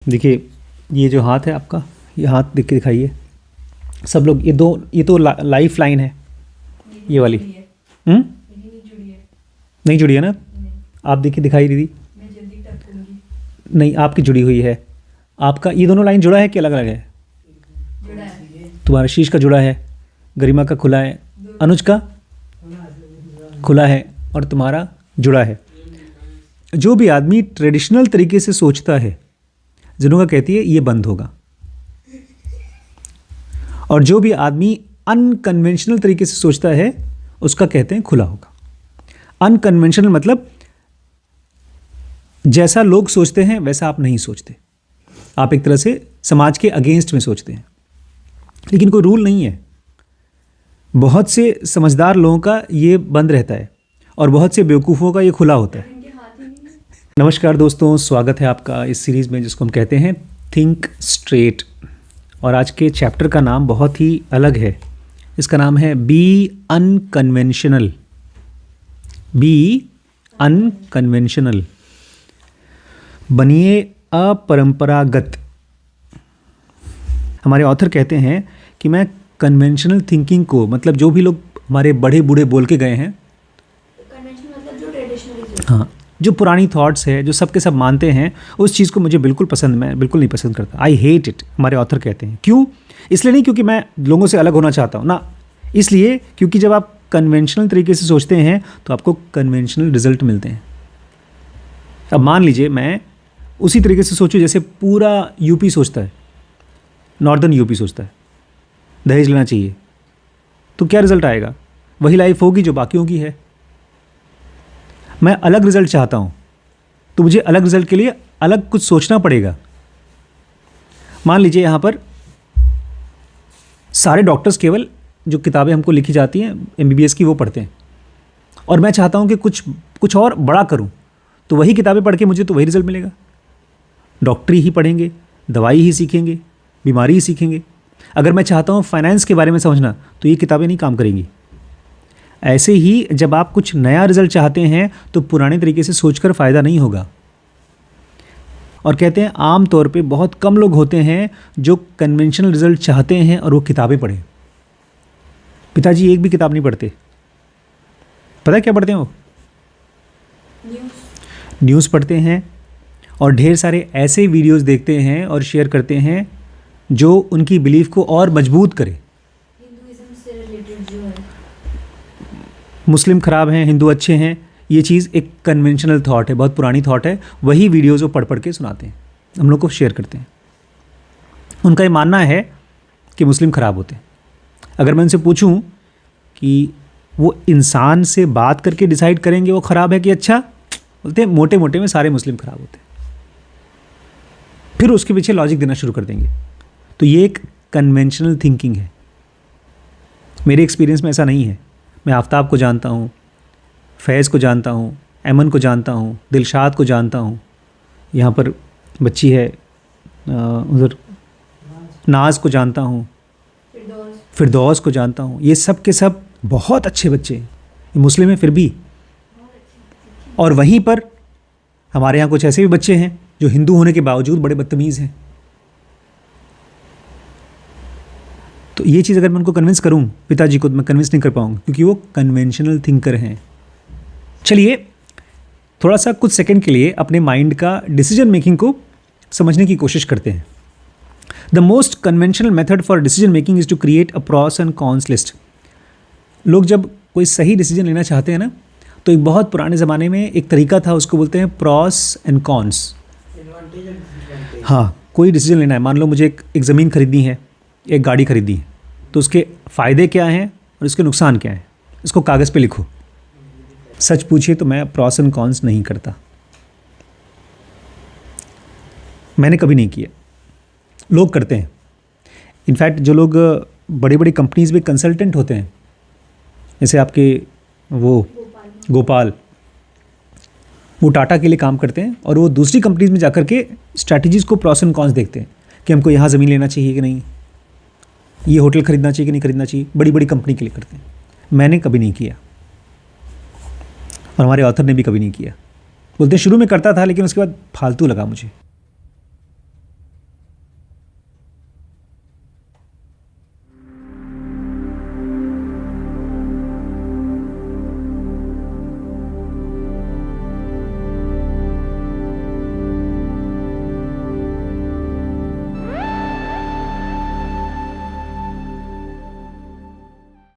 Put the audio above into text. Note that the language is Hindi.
देखिए, ये जो हाथ है आपका, ये हाथ देख के दिखाइए सब लोग। ये तो लाइफ लाइन है, ये वाली। नहीं जुड़ी है ना? आप देखिए, दिखाई दीदी। नहीं, आपकी जुड़ी हुई है। आपका ये दोनों लाइन जुड़ा है कि अलग अलग है? जुड़ा है। तुम्हारा शीश का जुड़ा है, गरिमा का खुला है, अनुज का खुला है और तुम्हारा जुड़ा है। जो भी आदमी ट्रेडिशनल तरीके से सोचता है, जिन्हों का कहती है ये बंद होगा, और जो भी आदमी अनकन्वेंशनल तरीके से सोचता है उसका कहते हैं खुला होगा। अनकन्वेंशनल मतलब जैसा लोग सोचते हैं वैसा आप नहीं सोचते, आप एक तरह से समाज के अगेंस्ट में सोचते हैं। लेकिन कोई रूल नहीं है। बहुत से समझदार लोगों का ये बंद रहता है और बहुत से बेवकूफ़ों का ये खुला होता है। नमस्कार दोस्तों, स्वागत है आपका इस सीरीज़ में जिसको हम कहते हैं थिंक स्ट्रेट। और आज के चैप्टर का नाम बहुत ही अलग है। इसका नाम है बी अनकन्वेंशनल। बी अनकन्वेंशनल, बनिए अपरंपरागत। हमारे ऑथर कहते हैं कि मैं कन्वेंशनल थिंकिंग को, मतलब जो भी लोग हमारे बड़े बूढ़े बोल के गए हैं, हाँ, जो पुरानी थॉट्स है, जो सब के सब मानते हैं, उस चीज़ को मुझे बिल्कुल पसंद, मैं बिल्कुल नहीं पसंद करता। आई हेट इट, हमारे ऑथर कहते हैं। क्यों? इसलिए नहीं क्योंकि मैं लोगों से अलग होना चाहता हूँ ना, इसलिए क्योंकि जब आप कन्वेंशनल तरीके से सोचते हैं तो आपको कन्वेंशनल रिजल्ट मिलते हैं। अब मान लीजिए मैं उसी तरीके से सोचूं जैसे पूरा यूपी सोचता है, नॉर्दर्न यूपी सोचता है दहेज लेना चाहिए, तो क्या रिजल्ट आएगा? वही लाइफ होगी जो बाकियों की है। मैं अलग रिजल्ट चाहता हूँ तो मुझे अलग रिजल्ट के लिए अलग कुछ सोचना पड़ेगा। मान लीजिए यहाँ पर सारे डॉक्टर्स केवल जो किताबें हमको लिखी जाती हैं MBBS की वो पढ़ते हैं, और मैं चाहता हूँ कि कुछ और बड़ा करूँ, तो वही किताबें पढ़ के मुझे तो वही रिजल्ट मिलेगा। डॉक्टरी ही पढ़ेंगे, दवाई ही सीखेंगे, बीमारी ही सीखेंगे। अगर मैं चाहता हूँ फाइनेंस के बारे में समझना, तो ये किताबें नहीं काम करेंगी। ऐसे ही जब आप कुछ नया रिजल्ट चाहते हैं तो पुराने तरीके से सोचकर फ़ायदा नहीं होगा। और कहते हैं आम तौर पे बहुत कम लोग होते हैं जो कन्वेंशनल रिजल्ट चाहते हैं और वो किताबें पढ़ें। पिताजी एक भी किताब नहीं पढ़ते। पता है क्या पढ़ते हैं वो? न्यूज़ पढ़ते हैं और ढेर सारे ऐसे वीडियोस देखते हैं और शेयर करते हैं जो उनकी बिलीफ को और मजबूत करे। हिंदुइज्म से रिलेटेड जो है, मुस्लिम ख़राब हैं, हिंदू अच्छे हैं, ये चीज़ एक कन्वेंशनल थॉट है, बहुत पुरानी थॉट है। वही वीडियोज़ वो पढ़ के सुनाते हैं, हम लोग को शेयर करते हैं। उनका ये मानना है कि मुस्लिम ख़राब होते हैं। अगर मैं उनसे पूछूं कि वो इंसान से बात करके डिसाइड करेंगे वो ख़राब है कि अच्छा, बोलते हैं मोटे मोटे में सारे मुस्लिम ख़राब होते हैं। फिर उसके पीछे लॉजिक देना शुरू कर देंगे। तो ये एक कन्वेंशनल थिंकिंग है। मेरे एक्सपीरियंस में ऐसा नहीं है। मैं आफ्ताब को जानता हूँ, फैज़ को जानता हूँ, ऐमन को जानता हूँ, दिलशाद को जानता हूँ, यहाँ पर बच्ची है उधर नाज को जानता हूँ, फिरदौस को जानता हूँ। ये सब के सब बहुत अच्छे बच्चे हैं। ये मुस्लिम है फिर भी। और वहीं पर हमारे यहाँ कुछ ऐसे भी बच्चे हैं जो हिंदू होने के बावजूद बड़े बदतमीज़ हैं। तो ये चीज़ अगर मैं उनको कन्विंस करूं, पिताजी को, मैं कन्विंस नहीं कर पाऊंगा क्योंकि वो कन्वेंशनल थिंकर हैं। चलिए थोड़ा सा कुछ सेकंड के लिए अपने माइंड का डिसीजन मेकिंग को समझने की कोशिश करते हैं। The most conventional method for decision making is to create a pros and cons list. लोग जब कोई सही डिसीजन लेना चाहते हैं ना, तो एक बहुत पुराने ज़माने में एक तरीका था, उसको बोलते हैं प्रॉस एंड कॉन्स। हाँ, कोई डिसीजन लेना है, मान लो मुझे एक ज़मीन खरीदनी है, एक गाड़ी खरीदनी है, तो उसके फ़ायदे क्या हैं और उसके नुकसान क्या हैं, इसको कागज़ पे लिखो। सच पूछिए तो मैं प्रॉस एंड कॉन्स नहीं करता। मैंने कभी नहीं किया, लोग करते हैं। इनफैक्ट जो लोग बड़ी बड़ी कंपनीज़ में कंसल्टेंट होते हैं, जैसे आपके वो गोपाल, वो टाटा के लिए काम करते हैं और वो दूसरी कंपनीज़ में जाकर के स्ट्रैटेजीज़ को प्रॉस एंड कॉन्स देखते हैं कि हमको यहाँ ज़मीन लेना चाहिए कि नहीं, ये होटल खरीदना चाहिए कि नहीं खरीदना चाहिए। बड़ी बड़ी कंपनी के लिए करते हैं। मैंने कभी नहीं किया और हमारे ऑथर ने भी कभी नहीं किया। बोलते हैं शुरू में करता था लेकिन उसके बाद फालतू लगा मुझे।